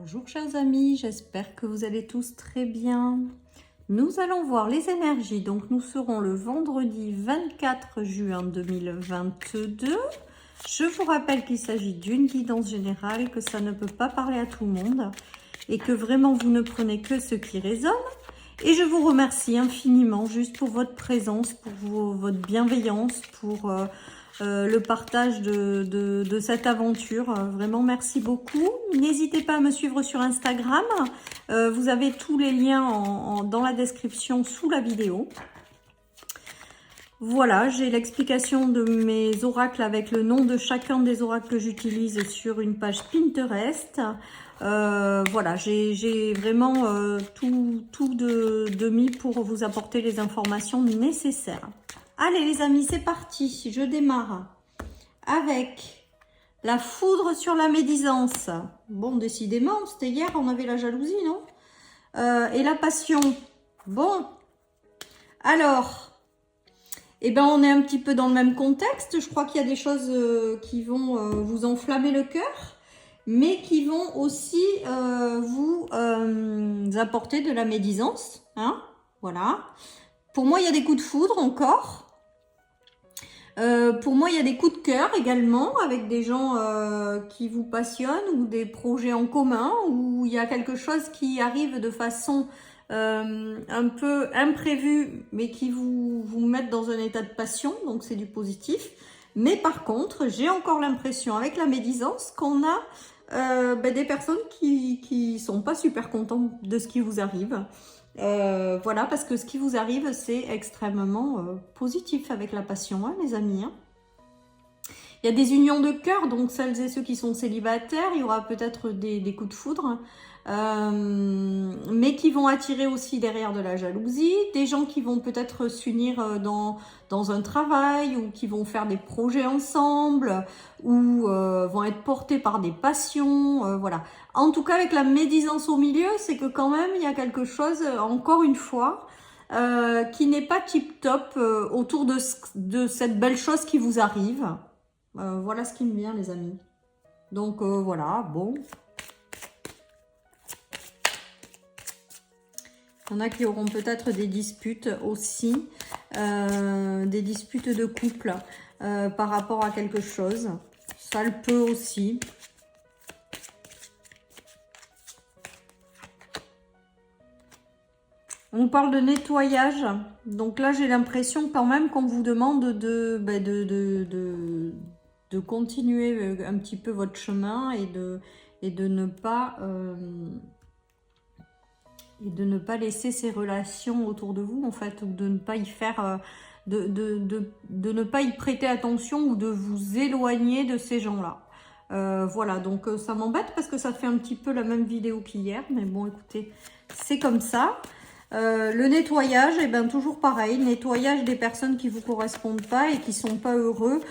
Bonjour chers amis, j'espère que vous allez tous très bien. Nous allons voir les énergies, donc nous serons le vendredi 24 juin 2022. Je vous rappelle qu'il s'agit d'une guidance générale, que ça ne peut pas parler à tout le monde et que vraiment vous ne prenez que ce qui résonne. Et je vous remercie infiniment juste pour votre présence, pour votre bienveillance, pour le partage de cette aventure. Vraiment, merci beaucoup. N'hésitez pas à me suivre sur Instagram. Vous avez tous les liens dans la description sous la vidéo. Voilà, j'ai l'explication de mes oracles avec le nom de chacun des oracles que j'utilise sur une page Pinterest. Voilà, j'ai vraiment tout de mis pour vous apporter les informations nécessaires. Allez les amis, c'est parti, je démarre avec la foudre sur la médisance. Bon, décidément, c'était hier, on avait la jalousie, non? Et la passion. Bon, alors... Eh ben, on est un petit peu dans le même contexte. Je crois qu'il y a des choses qui vont vous enflammer le cœur, mais qui vont aussi vous apporter de la médisance. Hein, voilà. Pour moi, il y a des coups de foudre encore. Pour moi, il y a des coups de cœur également, avec des gens qui vous passionnent ou des projets en commun, où il y a quelque chose qui arrive de façon... un peu imprévu, mais qui vous mettent dans un état de passion, donc c'est du positif. Mais par contre, j'ai encore l'impression avec la médisance qu'on a des personnes qui sont pas super contentes de ce qui vous arrive. Voilà, parce que ce qui vous arrive, c'est extrêmement positif avec la passion, hein, les amis. Hein. Il y a des unions de cœur, donc celles et ceux qui sont célibataires, il y aura peut-être des coups de foudre, mais qui vont attirer aussi derrière de la jalousie, des gens qui vont peut-être s'unir dans un travail, ou qui vont faire des projets ensemble, ou vont être portés par des passions, voilà. En tout cas, avec la médisance au milieu, c'est que quand même, il y a quelque chose, encore une fois, qui n'est pas tip-top autour de cette belle chose qui vous arrive. Voilà ce qui me vient, les amis. Donc, voilà, bon. Il y en a qui auront peut-être des disputes aussi, des disputes de couple par rapport à quelque chose. Ça le peut aussi. On parle de nettoyage. Donc là, j'ai l'impression quand même qu'on vous demande de continuer un petit peu votre chemin et de ne pas laisser ces relations autour de vous, en fait, ou de ne pas y faire, de ne pas y prêter attention ou de vous éloigner de ces gens-là. Voilà, donc ça m'embête parce que ça fait un petit peu la même vidéo qu'hier, mais bon, écoutez, c'est comme ça. Le nettoyage, et ben toujours pareil, nettoyage des personnes qui vous correspondent pas et qui sont pas heureux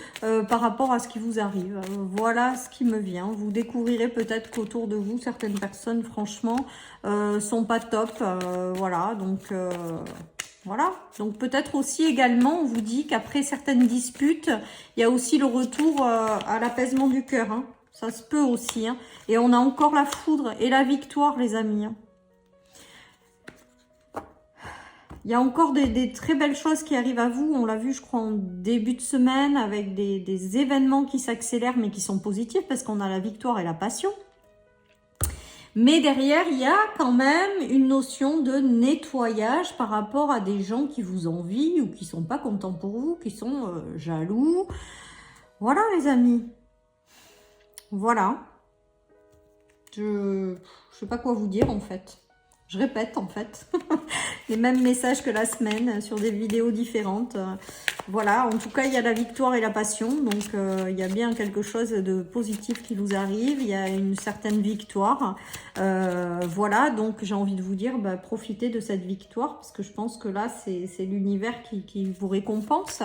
par rapport à ce qui vous arrive. Voilà ce qui me vient. Vous découvrirez peut-être qu'autour de vous, certaines personnes, franchement, sont pas top. Voilà, donc voilà. Donc peut-être aussi également, on vous dit qu'après certaines disputes, il y a aussi le retour à l'apaisement du cœur. Hein. Ça se peut aussi. Hein. Et on a encore la foudre et la victoire, les amis. Hein. Il y a encore des très belles choses qui arrivent à vous. On l'a vu, je crois, en début de semaine, avec des événements qui s'accélèrent, mais qui sont positifs, parce qu'on a la victoire et la passion. Mais derrière, il y a quand même une notion de nettoyage par rapport à des gens qui vous envient ou qui ne sont pas contents pour vous, qui sont jaloux. Voilà, les amis. Voilà. Je ne sais pas quoi vous dire, en fait. Je répète, en fait, les mêmes messages que la semaine sur des vidéos différentes. Voilà, en tout cas, il y a la victoire et la passion. Donc, il y a bien quelque chose de positif qui vous arrive. Il y a une certaine victoire. Voilà, donc j'ai envie de vous dire, profitez de cette victoire. Parce que je pense que là, c'est l'univers qui vous récompense.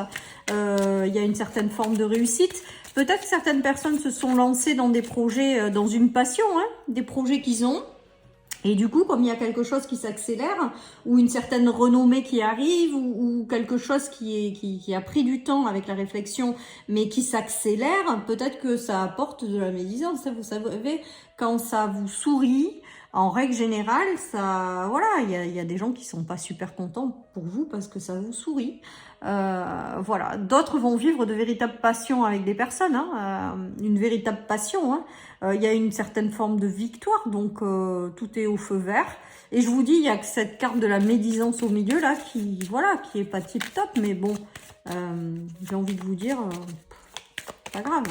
Il y a une certaine forme de réussite. Peut-être que certaines personnes se sont lancées dans des projets, dans une passion, hein, des projets qu'ils ont. Et du coup, comme il y a quelque chose qui s'accélère, ou une certaine renommée qui arrive, ou quelque chose qui a pris du temps avec la réflexion, mais qui s'accélère, peut-être que ça apporte de la médisance. Vous savez, quand ça vous sourit, en règle générale, ça, voilà, il y a des gens qui sont pas super contents pour vous parce que ça vous sourit. Voilà, d'autres vont vivre de véritables passions avec des personnes, hein, une véritable passion, hein. Il y a une certaine forme de victoire, donc tout est au feu vert. Et je vous dis, il y a que cette carte de la médisance au milieu là, qui, voilà, qui est pas tip top, mais bon, j'ai envie de vous dire, pas grave.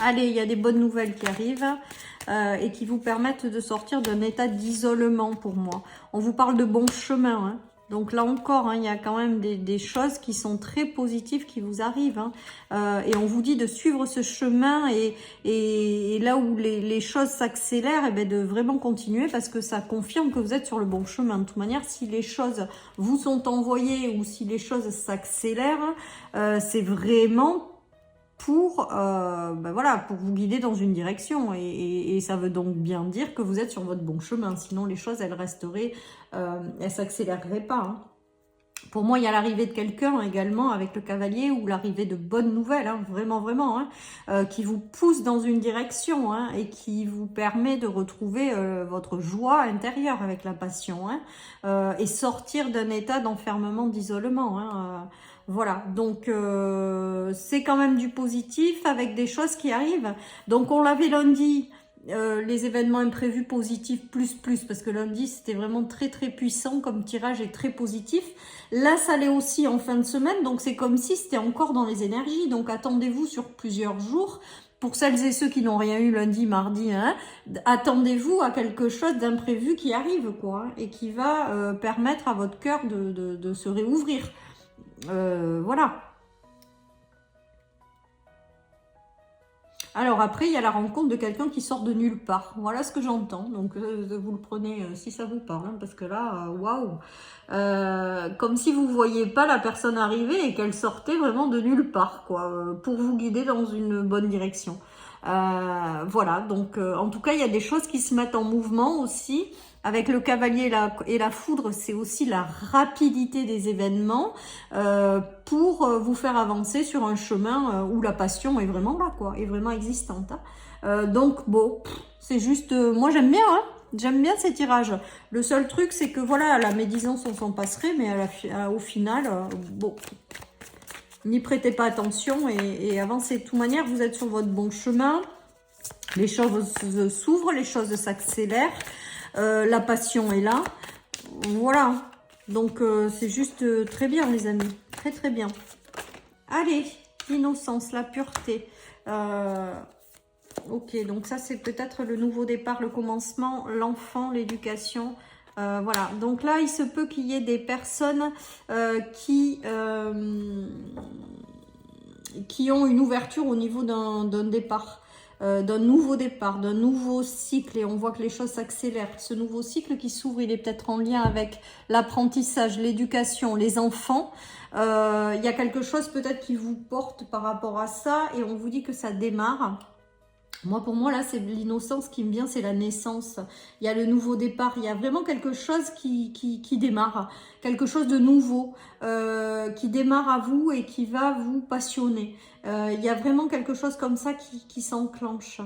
Allez, il y a des bonnes nouvelles qui arrivent et qui vous permettent de sortir d'un état d'isolement pour moi. On vous parle de bon chemin, hein. Donc là encore, hein, il y a quand même des choses qui sont très positives qui vous arrivent. Hein. Et on vous dit de suivre ce chemin et là où les choses s'accélèrent, eh bien de vraiment continuer parce que ça confirme que vous êtes sur le bon chemin. De toute manière, si les choses vous sont envoyées ou si les choses s'accélèrent, c'est vraiment pour, voilà, pour vous guider dans une direction. Et ça veut donc bien dire que vous êtes sur votre bon chemin. Sinon, les choses, elles resteraient, elles s'accéléreraient pas. Hein. Pour moi, il y a l'arrivée de quelqu'un également avec le cavalier ou l'arrivée de bonnes nouvelles, hein, vraiment, vraiment, hein, qui vous pousse dans une direction hein, et qui vous permet de retrouver votre joie intérieure avec la passion hein, et sortir d'un état d'enfermement, d'isolement. Hein, voilà, donc c'est quand même du positif avec des choses qui arrivent. Donc on l'avait lundi, les événements imprévus positifs plus, parce que lundi c'était vraiment très très puissant comme tirage et très positif. Là ça l'est aussi en fin de semaine, donc c'est comme si c'était encore dans les énergies. Donc attendez-vous sur plusieurs jours. Pour celles et ceux qui n'ont rien eu lundi, mardi, hein, attendez-vous à quelque chose d'imprévu qui arrive, quoi, et qui va permettre à votre cœur de se réouvrir. Voilà. Alors après, il y a la rencontre de quelqu'un qui sort de nulle part. Voilà ce que j'entends. Donc vous le prenez si ça vous parle, hein, parce que là, waouh, comme si vous voyiez pas la personne arriver et qu'elle sortait vraiment de nulle part, quoi, pour vous guider dans une bonne direction. Voilà. Donc en tout cas, il y a des choses qui se mettent en mouvement aussi. Avec le cavalier et la foudre, c'est aussi la rapidité des événements pour vous faire avancer sur un chemin où la passion est vraiment là, quoi, est vraiment existante. Hein. Donc bon, c'est juste, moi j'aime bien, hein, j'aime bien ces tirages. Le seul truc, c'est que voilà, la médisance on s'en passerait, mais au final, bon, n'y prêtez pas attention et avancez. De toute manière, vous êtes sur votre bon chemin. Les choses s'ouvrent, les choses s'accélèrent. La passion est là. Voilà. Donc, c'est juste très bien, les amis. Très, très bien. Allez, l'innocence, la pureté. Ok, donc ça, c'est peut-être le nouveau départ, le commencement, l'enfant, l'éducation. Voilà. Donc là, il se peut qu'il y ait des personnes qui ont une ouverture au niveau d'un départ. D'un nouveau départ, d'un nouveau cycle et on voit que les choses s'accélèrent. Ce nouveau cycle qui s'ouvre, il est peut-être en lien avec l'apprentissage, l'éducation, les enfants. Il y a quelque chose peut-être qui vous porte par rapport à ça et on vous dit que ça démarre. Moi, pour moi, là, c'est l'innocence qui me vient, c'est la naissance. Il y a le nouveau départ. Il y a vraiment quelque chose qui démarre. Quelque chose de nouveau qui démarre à vous et qui va vous passionner. Il y a vraiment quelque chose comme ça qui s'enclenche.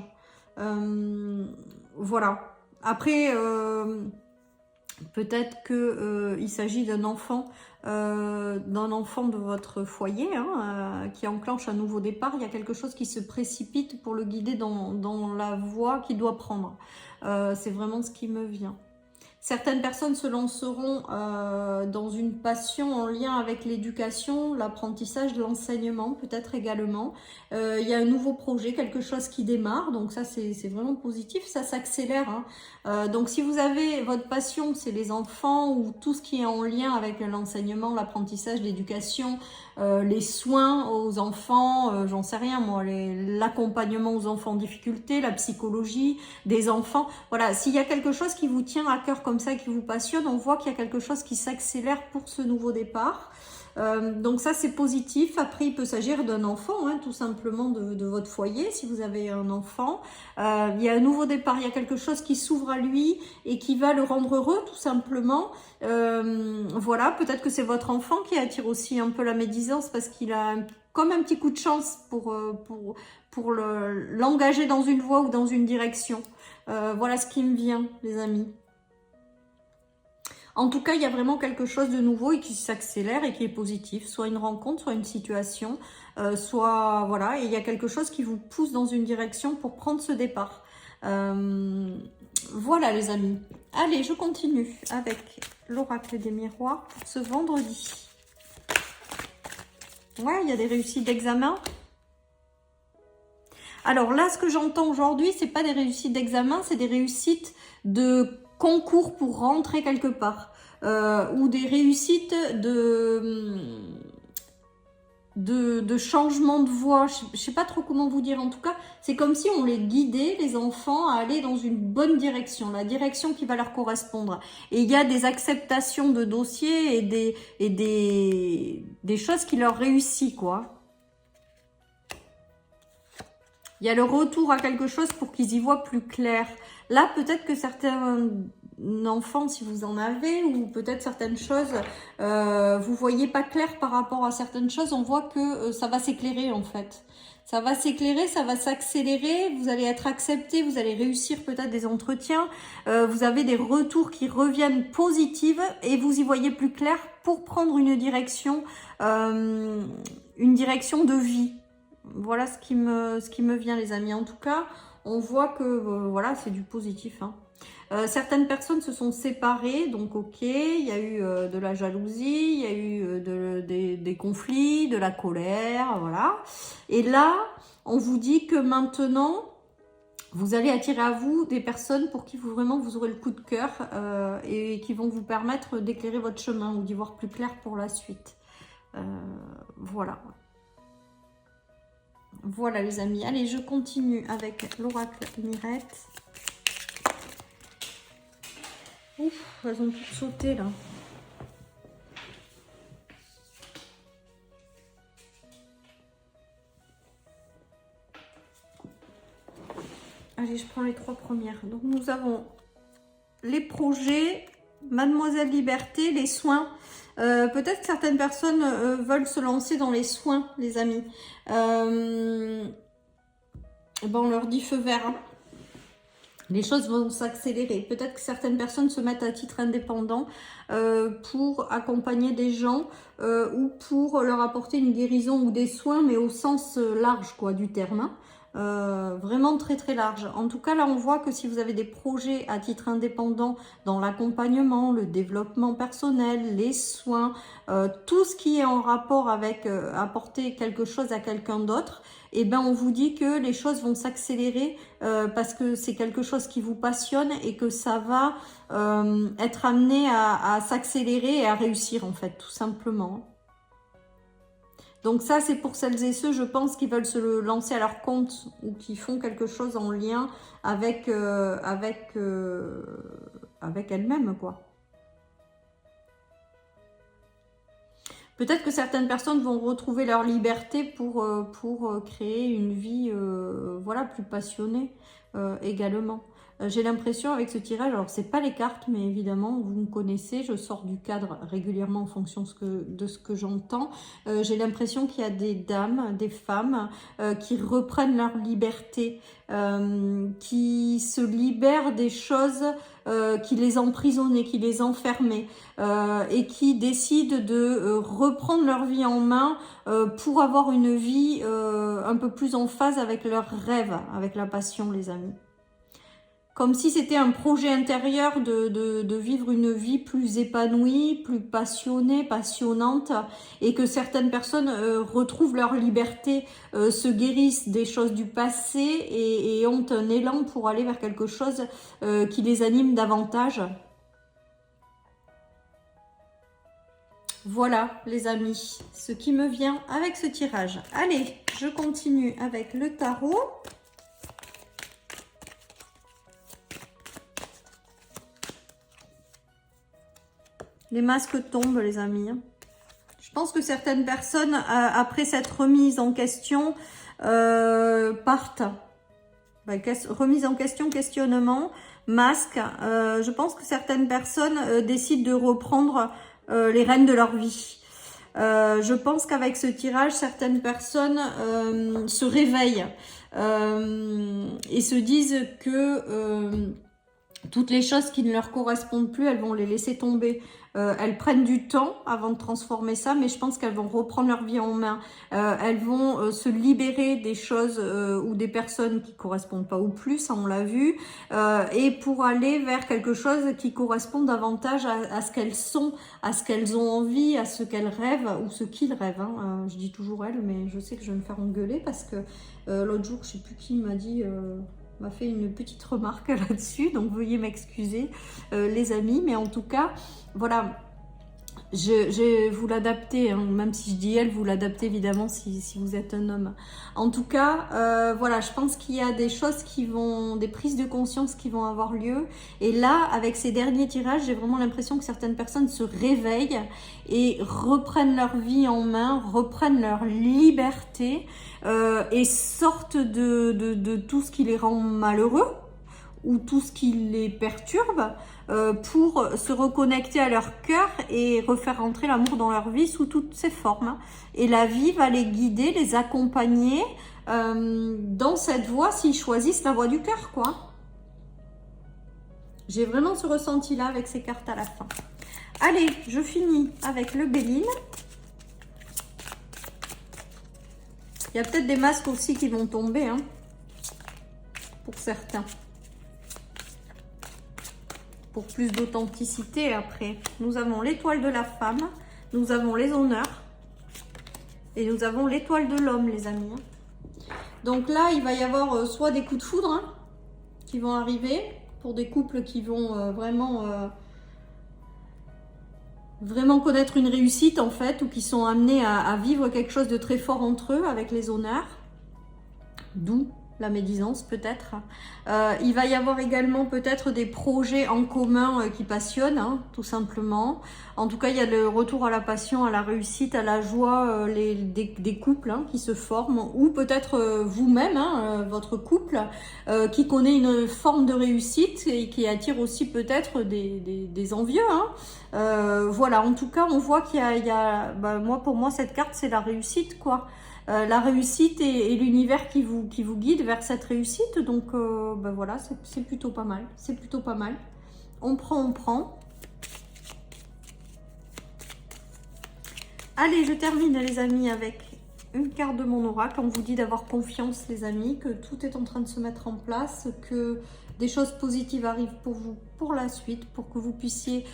Voilà. Après, peut-être qu'il s'agit d'un enfant de votre foyer hein, qui enclenche un nouveau départ. Il y a quelque chose qui se précipite pour le guider dans la voie qu'il doit prendre. C'est vraiment ce qui me vient. Certaines personnes se lanceront dans une passion en lien avec l'éducation, l'apprentissage, l'enseignement peut-être également. Il y a un nouveau projet, quelque chose qui démarre, donc ça c'est vraiment positif, ça s'accélère. Hein. Donc si vous avez votre passion, c'est les enfants ou tout ce qui est en lien avec l'enseignement, l'apprentissage, l'éducation, les soins aux enfants, j'en sais rien moi, l'accompagnement aux enfants en difficulté, la psychologie des enfants. Voilà, s'il y a quelque chose qui vous tient à cœur comme ça, qui vous passionne, on voit qu'il y a quelque chose qui s'accélère pour ce nouveau départ. Donc ça, c'est positif. Après, il peut s'agir d'un enfant, hein, tout simplement de votre foyer, si vous avez un enfant. Il y a un nouveau départ, il y a quelque chose qui s'ouvre à lui et qui va le rendre heureux, tout simplement. Voilà, peut-être que c'est votre enfant qui attire aussi un peu la médisance parce qu'il a comme un petit coup de chance pour l'engager dans une voie ou dans une direction. Voilà ce qui me vient, les amis. En tout cas, il y a vraiment quelque chose de nouveau et qui s'accélère et qui est positif. Soit une rencontre, soit une situation, soit... Voilà, et il y a quelque chose qui vous pousse dans une direction pour prendre ce départ. Voilà, les amis. Allez, je continue avec l'oracle des miroirs pour ce vendredi. Ouais, il y a des réussites d'examen. Alors là, ce que j'entends aujourd'hui, c'est pas des réussites d'examen, c'est des réussites de concours pour rentrer quelque part. Ou des réussites de changement de voie. Je sais pas trop comment vous dire. En tout cas, c'est comme si on les guidait, les enfants, à aller dans une bonne direction, la direction qui va leur correspondre. Et il y a des acceptations de dossiers et des choses qui leur réussissent, quoi. Il y a le retour à quelque chose pour qu'ils y voient plus clair. Là, peut-être que certains enfants, si vous en avez, ou peut-être certaines choses, vous voyez pas clair par rapport à certaines choses, on voit que ça va s'éclairer en fait. Ça va s'éclairer, ça va s'accélérer, vous allez être accepté, vous allez réussir peut-être des entretiens, vous avez des retours qui reviennent positifs et vous y voyez plus clair pour prendre une direction de vie. Voilà ce qui me vient, les amis. En tout cas, on voit que voilà, c'est du positif. Hein. Certaines personnes se sont séparées, donc ok, il y a eu de la jalousie, il y a eu des conflits, de la colère, voilà. Et là, on vous dit que maintenant, vous allez attirer à vous des personnes pour qui vraiment vous aurez le coup de cœur et qui vont vous permettre d'éclairer votre chemin ou d'y voir plus clair pour la suite. Voilà. Voilà les amis, allez je continue avec l'oracle Mirette. Ouf, elles ont toutes sauté là. Allez, je prends les trois premières. Donc nous avons les projets, Mademoiselle Liberté, les soins. Peut-être que certaines personnes veulent se lancer dans les soins, les amis. Ben, on leur dit feu vert. Hein. Les choses vont s'accélérer. Peut-être que certaines personnes se mettent à titre indépendant pour accompagner des gens ou pour leur apporter une guérison ou des soins, mais au sens large quoi, du terme. Hein. Vraiment très très large. En tout cas, là, on voit que si vous avez des projets à titre indépendant dans l'accompagnement, le développement personnel, les soins, tout ce qui est en rapport avec apporter quelque chose à quelqu'un d'autre, et ben on vous dit que les choses vont s'accélérer parce que c'est quelque chose qui vous passionne et que ça va être amené à s'accélérer et à réussir en fait, tout simplement. Donc ça, c'est pour celles et ceux, je pense, qui veulent se lancer à leur compte ou qui font quelque chose en lien avec elles-mêmes, quoi. Peut-être que certaines personnes vont retrouver leur liberté pour créer une vie voilà, plus passionnée également. J'ai l'impression avec ce tirage, alors c'est pas les cartes, mais évidemment, vous me connaissez, je sors du cadre régulièrement en fonction de ce que j'entends. J'ai l'impression qu'il y a des dames, des femmes qui reprennent leur liberté, qui se libèrent des choses qui les emprisonnaient, qui les enfermaient et qui décident de reprendre leur vie en main pour avoir une vie un peu plus en phase avec leurs rêves, avec la passion, les amis. Comme si c'était un projet intérieur de vivre une vie plus épanouie, plus passionnée, passionnante, et que certaines personnes retrouvent leur liberté, se guérissent des choses du passé et ont un élan pour aller vers quelque chose qui les anime davantage. Voilà les amis, ce qui me vient avec ce tirage. Allez, je continue avec le tarot. Les masques tombent, les amis. Je pense que certaines personnes, après cette remise en question, partent. Remise en question, questionnement, masque. Je pense que certaines personnes décident de reprendre les rênes de leur vie. Je pense qu'avec ce tirage, certaines personnes se réveillent et se disent que toutes les choses qui ne leur correspondent plus, elles vont les laisser tomber. Elles prennent du temps avant de transformer ça, mais je pense qu'elles vont reprendre leur vie en main. Elles vont se libérer des choses ou des personnes qui ne correspondent pas ou plus, ça on l'a vu, et pour aller vers quelque chose qui correspond davantage à ce qu'elles sont, à ce qu'elles ont envie, à ce qu'elles rêvent ou ce qu'ils rêvent. Hein. Je dis toujours elles, mais je sais que je vais me faire engueuler parce que l'autre jour, je ne sais plus qui m'a dit... m'a fait une petite remarque là-dessus, donc veuillez m'excuser les amis, mais en tout cas, voilà, je vous l'adaptez, hein, même si je dis elle, vous l'adaptez évidemment si vous êtes un homme. En tout cas, voilà, je pense qu'il y a des choses des prises de conscience qui vont avoir lieu, et là, avec ces derniers tirages, j'ai vraiment l'impression que certaines personnes se réveillent et reprennent leur vie en main, reprennent leur liberté, et sortent de tout ce qui les rend malheureux ou tout ce qui les perturbe pour se reconnecter à leur cœur et refaire rentrer l'amour dans leur vie sous toutes ses formes. Et la vie va les guider, les accompagner dans cette voie s'ils choisissent la voie du cœur, quoi. J'ai vraiment ce ressenti-là avec ces cartes à la fin. Allez, je finis avec le Béline. Il y a peut-être des masques aussi qui vont tomber, hein, pour certains. Pour plus d'authenticité après. Nous avons l'étoile de la femme, nous avons les honneurs et nous avons l'étoile de l'homme, les amis. Donc là, il va y avoir soit des coups de foudre hein, qui vont arriver pour des couples qui vont vraiment connaître une réussite en fait, ou qui sont amenés à vivre quelque chose de très fort entre eux avec les honneurs, d'où la médisance peut-être. Il va y avoir également peut-être des projets en commun qui passionnent, hein, tout simplement. En tout cas, il y a le retour à la passion, à la réussite, à la joie des couples hein, qui se forment, ou peut-être vous-même, hein, votre couple, qui connaît une forme de réussite et qui attire aussi peut-être des envieux. Hein. Voilà, en tout cas, on voit qu'il y a pour moi, cette carte, c'est la réussite, quoi. La réussite et l'univers qui vous guide vers cette réussite. Donc voilà, c'est plutôt pas mal. C'est plutôt pas mal. On prend. Allez, je termine les amis avec une carte de mon oracle. On vous dit d'avoir confiance les amis, que tout est en train de se mettre en place, que des choses positives arrivent pour vous pour la suite, pour que vous puissiez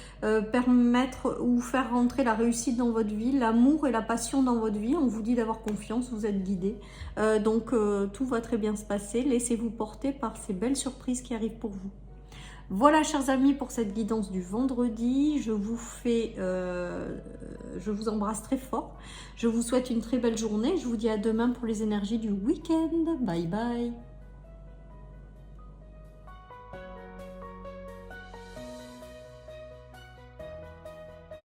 permettre ou faire rentrer la réussite dans votre vie, l'amour et la passion dans votre vie. On vous dit d'avoir confiance, vous êtes guidés. Donc tout va très bien se passer. Laissez-vous porter par ces belles surprises qui arrivent pour vous. Voilà, chers amis, pour cette guidance du vendredi. Je vous embrasse très fort. Je vous souhaite une très belle journée. Je vous dis à demain pour les énergies du week-end. Bye bye.